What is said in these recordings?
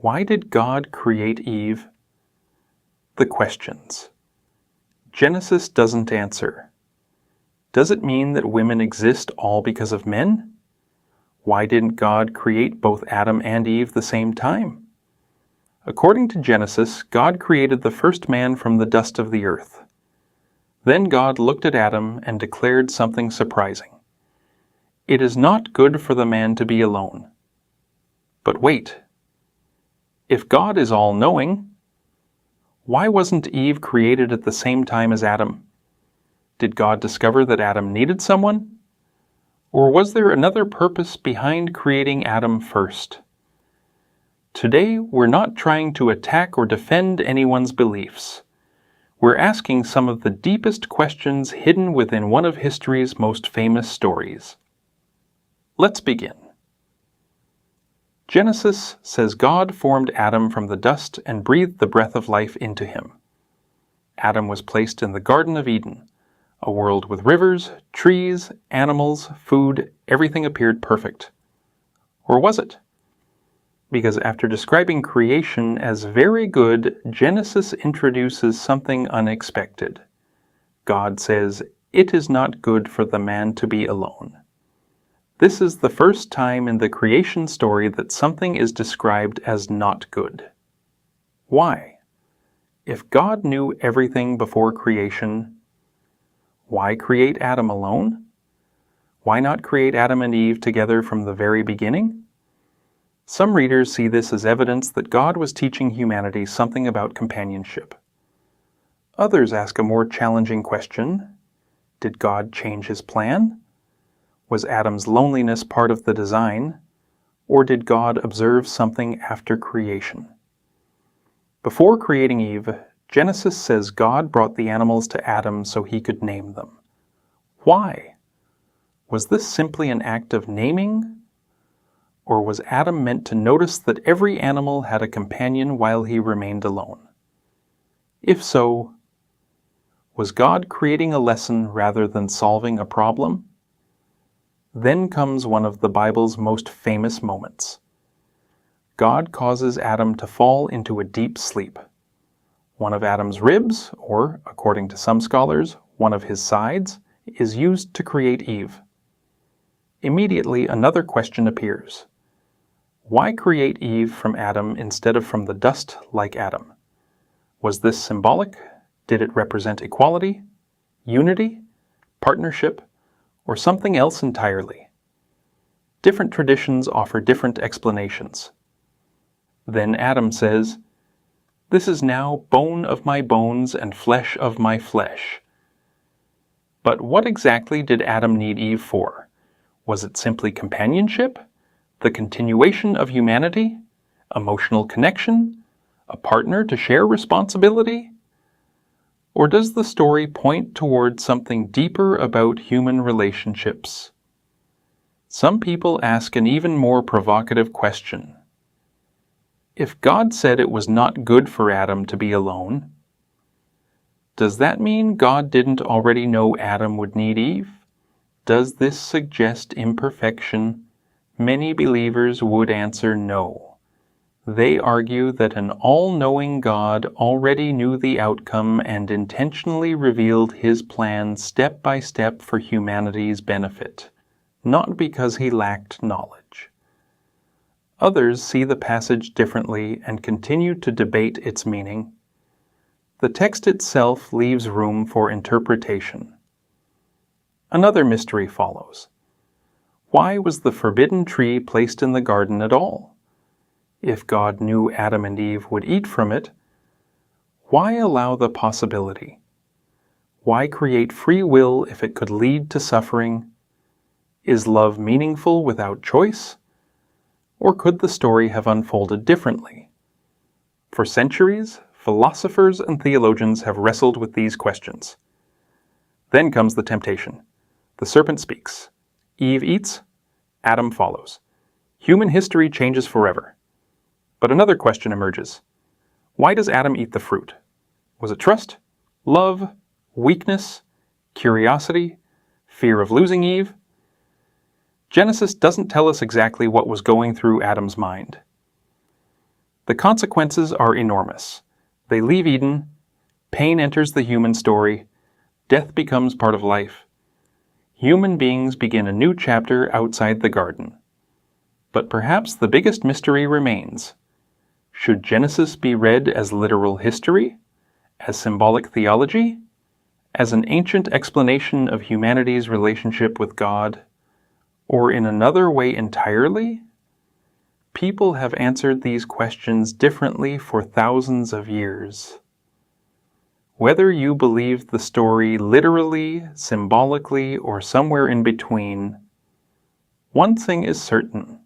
Why did God create Eve? The questions. Genesis doesn't answer. Does it mean that women exist all because of men? Why didn't God create both Adam and Eve the same time? According to Genesis, God created the first man from the dust of the earth. Then God looked at Adam and declared something surprising. It is not good for the man to be alone. But wait. If God is all-knowing, why wasn't Eve created at the same time as Adam? Did God discover that Adam needed someone? Or was there another purpose behind creating Adam first? Today, we're not trying to attack or defend anyone's beliefs. We're asking some of the deepest questions hidden within one of history's most famous stories. Let's begin. Genesis says God formed Adam from the dust and breathed the breath of life into him. Adam was placed in the Garden of Eden, a world with rivers, trees, animals, food, everything appeared perfect. Or was it? Because after describing creation as very good, Genesis introduces something unexpected. God says, "It is not good for the man to be alone." This is the first time in the creation story that something is described as not good. Why? If God knew everything before creation, why create Adam alone? Why not create Adam and Eve together from the very beginning? Some readers see this as evidence that God was teaching humanity something about companionship. Others ask a more challenging question. Did God change his plan? Was Adam's loneliness part of the design, or did God observe something after creation? Before creating Eve, Genesis says God brought the animals to Adam so he could name them. Why? Was this simply an act of naming? Or was Adam meant to notice that every animal had a companion while he remained alone? If so, was God creating a lesson rather than solving a problem? Then comes one of the Bible's most famous moments. God causes Adam to fall into a deep sleep. One of Adam's ribs, or, according to some scholars, one of his sides, is used to create Eve. Immediately, another question appears. Why create Eve from Adam instead of from the dust like Adam? Was this symbolic? Did it represent equality, unity, partnership, or something else entirely? Different traditions offer different explanations. Then Adam says, "This is now bone of my bones and flesh of my flesh." But what exactly did Adam need Eve for? Was it simply companionship? The continuation of humanity? Emotional connection? A partner to share responsibility? Or does the story point toward something deeper about human relationships? Some people ask an even more provocative question. If God said it was not good for Adam to be alone, does that mean God didn't already know Adam would need Eve? Does this suggest imperfection? Many believers would answer no. They argue that an all-knowing God already knew the outcome and intentionally revealed his plan step by step for humanity's benefit, not because he lacked knowledge. Others see the passage differently and continue to debate its meaning. The text itself leaves room for interpretation. Another mystery follows. Why was the forbidden tree placed in the garden at all? If God knew Adam and Eve would eat from it, why allow the possibility? Why create free will if it could lead to suffering? Is love meaningful without choice? Or could the story have unfolded differently? For centuries, philosophers and theologians have wrestled with these questions. Then comes the temptation. The serpent speaks. Eve eats, Adam follows. Human history changes forever. But another question emerges. Why does Adam eat the fruit? Was it trust, love, weakness, curiosity, fear of losing Eve? Genesis doesn't tell us exactly what was going through Adam's mind. The consequences are enormous. They leave Eden, pain enters the human story, death becomes part of life. Human beings begin a new chapter outside the garden. But perhaps the biggest mystery remains. Should Genesis be read as literal history? As symbolic theology? As an ancient explanation of humanity's relationship with God? Or in another way entirely? People have answered these questions differently for thousands of years. Whether you believe the story literally, symbolically, or somewhere in between, one thing is certain.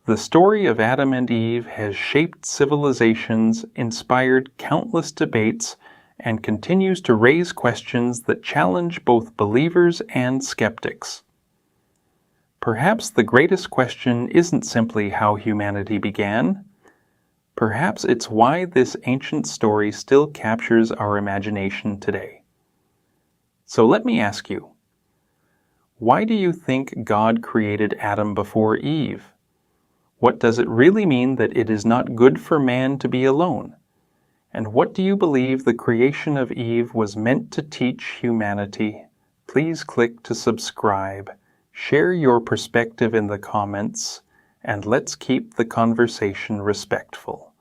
The story of Adam and Eve has shaped civilizations, inspired countless debates, and continues to raise questions that challenge both believers and skeptics. Perhaps the greatest question isn't simply how humanity began. Perhaps it's why this ancient story still captures our imagination today. So let me ask you, why do you think God created Adam before Eve? What does it really mean that it is not good for man to be alone? And what do you believe the creation of Eve was meant to teach humanity? Please click to subscribe. Share your perspective in the comments, and let's keep the conversation respectful.